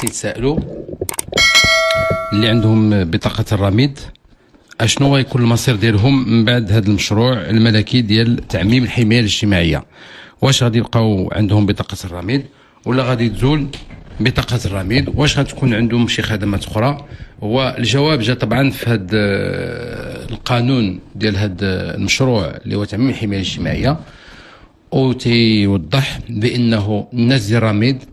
كيتسائلوا اللي عندهم بطاقة الرميد اشنو غيكون المصير ديالهم من بعد هذا المشروع الملكي ديال تعميم الحماية الاجتماعية. واش غادي يبقاو عندهم بطاقة الرميد ولا غادي تزول بطاقة الرميد؟ واش غتكون عندهم شي خدمات أخرى؟ هو الجواب جا طبعا في هذا القانون ديال هذا المشروع اللي هو تعميم الحماية الاجتماعية، وتيوضح بأنه الناس ديال الرميد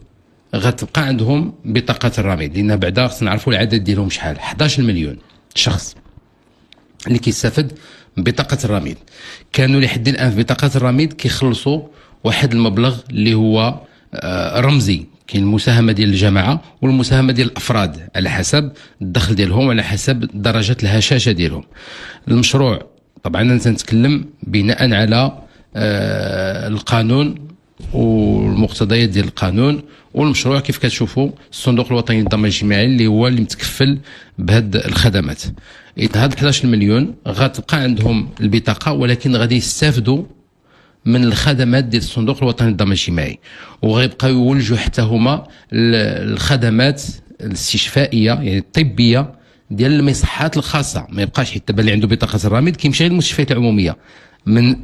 غتبقى عندهم بطاقة الرميد، لأن بعدا خصنا نعرفوا العدد ديالهم شحال. 11 مليون شخص اللي كيستافد من بطاقة الرميد. كانوا لحد الآن في بطاقة الرميد كيخلصوا واحد المبلغ اللي هو رمزي. كاين المساهمة ديال الجماعة والمساهمة ديال الأفراد على حسب الدخل ديالهم وعلى حسب درجة الهشاشة ديالهم. المشروع طبعا أنا تنتكلم بناء على القانون والمقتضيات ديال القانون والمشروع. كيف كتشوفوا الصندوق الوطني للضمان الاجتماعي اللي هو اللي متكفل بهاد الخدمات. هاد 11 مليون غتبقى عندهم البطاقة، ولكن غادي يستافدوا من الخدمات ديال الصندوق الوطني للضمان الاجتماعي، وغيبقاو يولجوا حتى هما الخدمات الاستشفائيه يعني الطبيه ديال المصحات الخاصه. ما يبقاش حتى اللي عنده بطاقه الرميد كيمشي للمستشفيات العموميه. من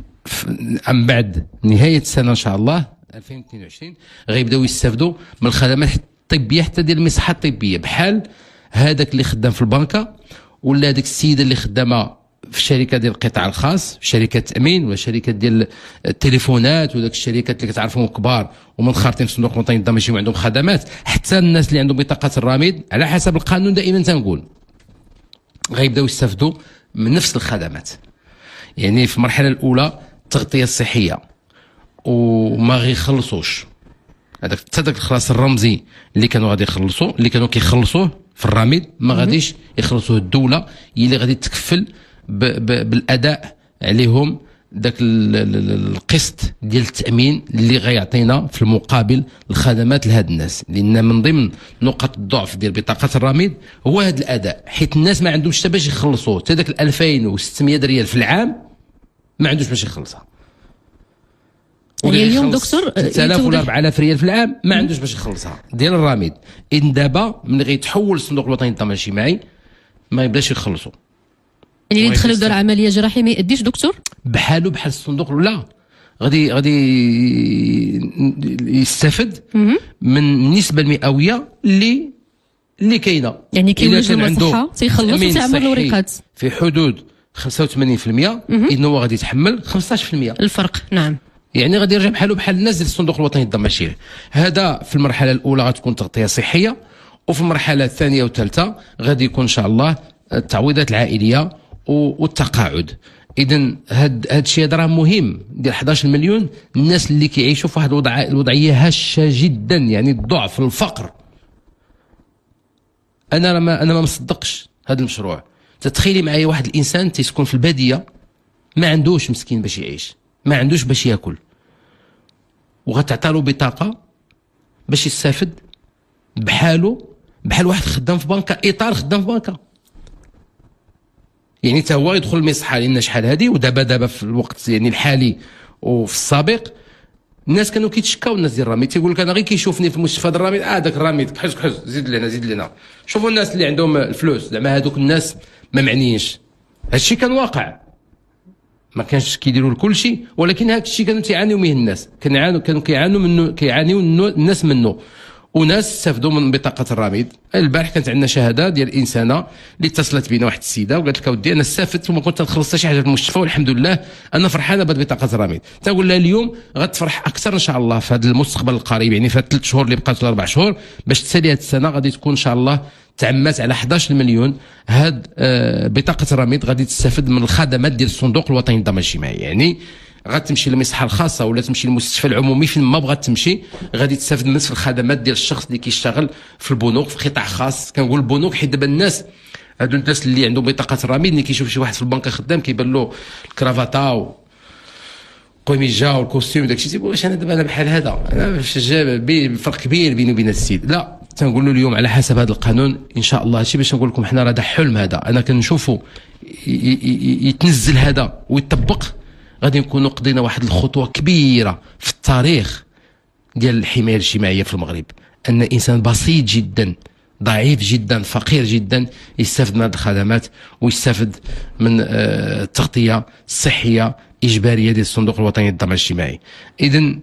بعد نهايه السنه ان شاء الله 2022 غيبداو يستافدوا من الخدمات الطبيه حتى ديال المصحات الطبيه، بحال هذاك اللي خدام في البنكه ولا هذيك السيده اللي خدامه في شركه ديال القطاع الخاص، شركه تامين ولا شركه ديال التليفونات وداك الشركات اللي كتعرفهم كبار ومنخرطين في الصندوق الوطني للضمان الاجتماعي وعندهم خدمات. حتى الناس اللي عندهم بطاقه الرميد على حسب القانون دائما تنقول غيبداو يستافدوا من نفس الخدمات. يعني في المرحله الاولى التغطيه الصحيه وما غيخلصوش هذاك حتى داك الخلاص الرمزي اللي كانوا غادي يخلصوا اللي كانوا كيخلصوه في الرميد ما غاديش يخلصوه. الدوله هي اللي غادي تكفل بالاداء عليهم داك القسط ديال التامين اللي غيعطينا في المقابل الخدمات لهاد الناس. لان من ضمن نقط الضعف ديال بطاقه الرميد هو هذا الاداء، حيت الناس ما عندهمش حتى باش يخلصوه. حتى داك 2600 ريال في العام ما عندوش باش يخلصها. يعني اليوم دكتور 3000 ولا 4000 ريال في العام ما عندوش باش يخلصها ديال الرميد. إن دابا ملي غيتحول الصندوق الوطني للضمان الاجتماعي ما يبداش يخلصوا. يعني اللي دخل دار عمليه جراحيه ما يأديش دكتور بحالو بحال الصندوق. لا، غادي يستفد من النسبه المئويه اللي كاينه. يعني كيولج له الصحه تيخلص وتعمل له وريقات في حدود 85%، اذا هو غادي يتحمل 15% الفرق. نعم، يعني غادي يرجع بحالو بحال الناس ديال الصندوق الوطني للضمان الاجتماعي. هذا في المرحله الاولى غتكون تغطيه صحيه، وفي المرحله الثانيه والثالثه غادي يكون ان شاء الله التعويضات العائليه والتقاعد. اذا هاد الشيء هذا راه مهم ديال 11 مليون الناس اللي كيعيشوا في واحد الوضعيه هشه جدا، يعني الضعف الفقر. انا ما مصدقش هذا المشروع. تتخيلي معايا واحد الانسان تيسكن في الباديه ما عندوش مسكين باش يعيش، ما عندوش باش ياكل، وغتعطى له بطاقه باش يستافد بحال واحد خدام في بنكه، اطار خدام في بنكه. يعني حتى هو يدخل المصحه. لان شحال هذه ودابا في الوقت يعني الحالي وفي السابق الناس كانوا كيتشكاو. الناس ديال الرميد تيقول لك انا غير كيشوفني في المستشفى ديال الرميد داك الرميد كحز زيد لنا. شوفوا الناس اللي عندهم الفلوس زعما هذوك الناس ما معنيينش. هادشي كان واقع، ما كانش كيديروا لكل شيء، ولكن هذا الشيء كانوا تيعانيو منه الناس. كانوا كيعانيو الناس منه. وناس استفدوا من بطاقه الرميد. البارح كانت عندنا شهاده ديال انسانه اللي اتصلت بينا واحد السيده وقالت لك اودي انا استفدت وما كنت نخلص حتى شي حاجه في المستشفى والحمد لله انا فرحانه بهذه بطاقه الرميد. تنقول لها اليوم غتفرح اكثر ان شاء الله في هذا المستقبل القريب، يعني في 3 شهور اللي بقات ولا 4 شهور باش تسالي هذه السنه غادي تكون ان شاء الله تعمات على 11 مليون. هاد بطاقه الرميد غادي تستفد من الخدمات ديال الصندوق الوطني للضمان الاجتماعي. يعني غتمشي للمصحه الخاصه ولا تمشي للمستشفى العمومي فين ما بغات تمشي غادي تستافد من نفس الخدمات ديال الشخص اللي كيشتغل في البنوك في قطاع خاص. كنقول البنوك حيت دابا الناس هادو الناس اللي عندهم بطاقه الرميد اللي كيشوف شي واحد في البنكه خدام كيبان له الكرافاطه وقميجه والكوستيم وداكشي تيقول واش انا بحال هذا انا فرق كبير بيني وبين السيد. لا، تنقول له اليوم على حسب هذا القانون ان شاء الله. هادشي باش نقول لكم حنا راه حلم هذا انا كنشوفوا يتنزل هذا ويطبق غادي نكونوا قضينا واحد الخطوه كبيره في التاريخ ديال الحمايه الاجتماعيه في المغرب. ان انسان بسيط جدا ضعيف جدا فقير جدا يستافد من هذه الخدمات ويستافد من التغطيه الصحيه اجباريه ديال الصندوق الوطني للضمان الاجتماعي. اذا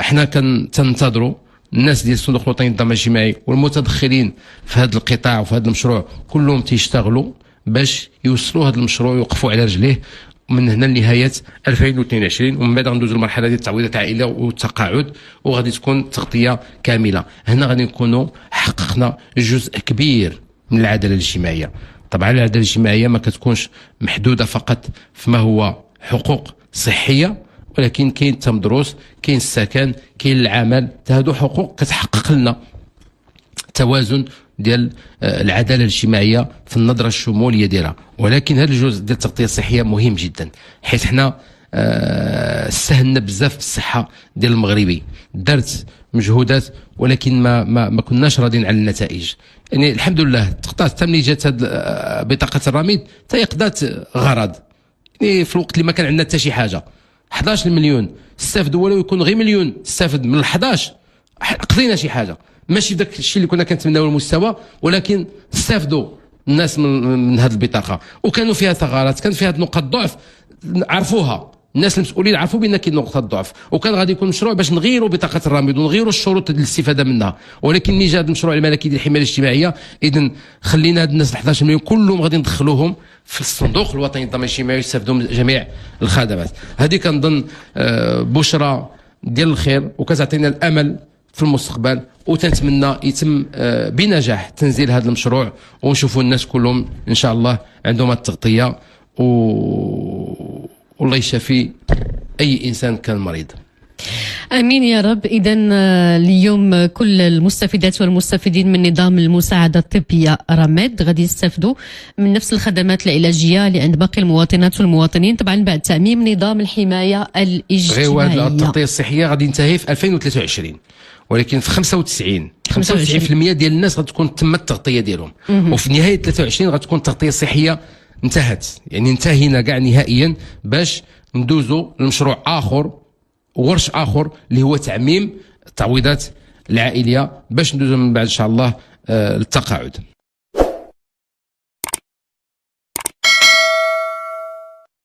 احنا كننتظروا الناس ديال الصندوق الوطني للضمان الاجتماعي والمتدخلين في هذا القطاع وفي هذا المشروع كلهم تيشتغلوا باش يوصلوا هذا المشروع ويوقفوا على رجليه من هنا لنهايه 2022، ومن بعد غندوزوا المرحله ديال التعويضات العائليه والتقاعد، وغادي تكون تغطيه كامله. هنا غادي نكونوا حققنا جزء كبير من العداله الاجتماعيه. طبعا العداله الاجتماعيه ما كتكونش محدوده فقط فيما هو حقوق صحيه، ولكن كاين التمدروس، كاين السكن، كاين العمل، هادو حقوق كتحقق لنا توازن ديال العداله الاجتماعيه في النظره الشموليه ديالها. ولكن هذا الجزء ديال التغطيه الصحيه مهم جدا، حيت حنا سهلنا بزاف بالصحه ديال المغربي، درت مجهودات ولكن ما كناش راضيين على النتائج. يعني الحمد لله تقطعت حتى ملي جات بطاقه الرميد حتى قضات غرض. يعني في الوقت اللي ما كان عندنا حتى شي حاجه 11 مليون استافدوا، ولو يكون غير مليون استافد من ال 11 قضينا شي حاجه، ماشي بداك الشيء اللي كنا كنتمناو المستوى، ولكن استافدوا الناس من هذه البطاقه. وكانوا فيها ثغرات، كان فيها هذه نقاط ضعف عرفوها الناس المسؤولين، عرفوا بان كاين نقطه ضعف، وكان غادي يكون مشروع باش نغيروا بطاقه الرميد ونغيروا الشروط الاستفاده منها. ولكن ملي جا هذا المشروع الملكي ديال الحمايه الاجتماعيه، اذا خلينا هاد الناس 11 مليون كلهم غادي ندخلوهم في الصندوق الوطني للضمان الاجتماعي ويستافدوا من جميع الخدمات. هذه كنظن بشرى ديال الخير وكتعطينا الامل في المستقبل، وتنتمنى يتم بنجاح تنزيل هذا المشروع ونشوفوا الناس كلهم ان شاء الله عندهم التغطيه والله يشافي اي انسان كان مريض. امين يا رب. اذا اليوم كل المستفيدات والمستفيدين من نظام المساعده الطبيه رماد غادي يستافدوا من نفس الخدمات العلاجيه اللي عند باقي المواطنات والمواطنين، طبعا بعد تعميم نظام الحمايه الاجتماعيه. غير التغطيه الصحيه غادي ينتهي في 2023، ولكن في 95% ديال الناس غتكون تمت التغطيه ديالهم، وفي نهايه 23 غتكون التغطيه الصحيه انتهت. يعني انتهينا كاع نهائيا باش ندوزوا لمشروع اخر ورش اخر اللي هو تعميم التعويضات العائليه باش ندوزوا من بعد ان شاء الله التقاعد.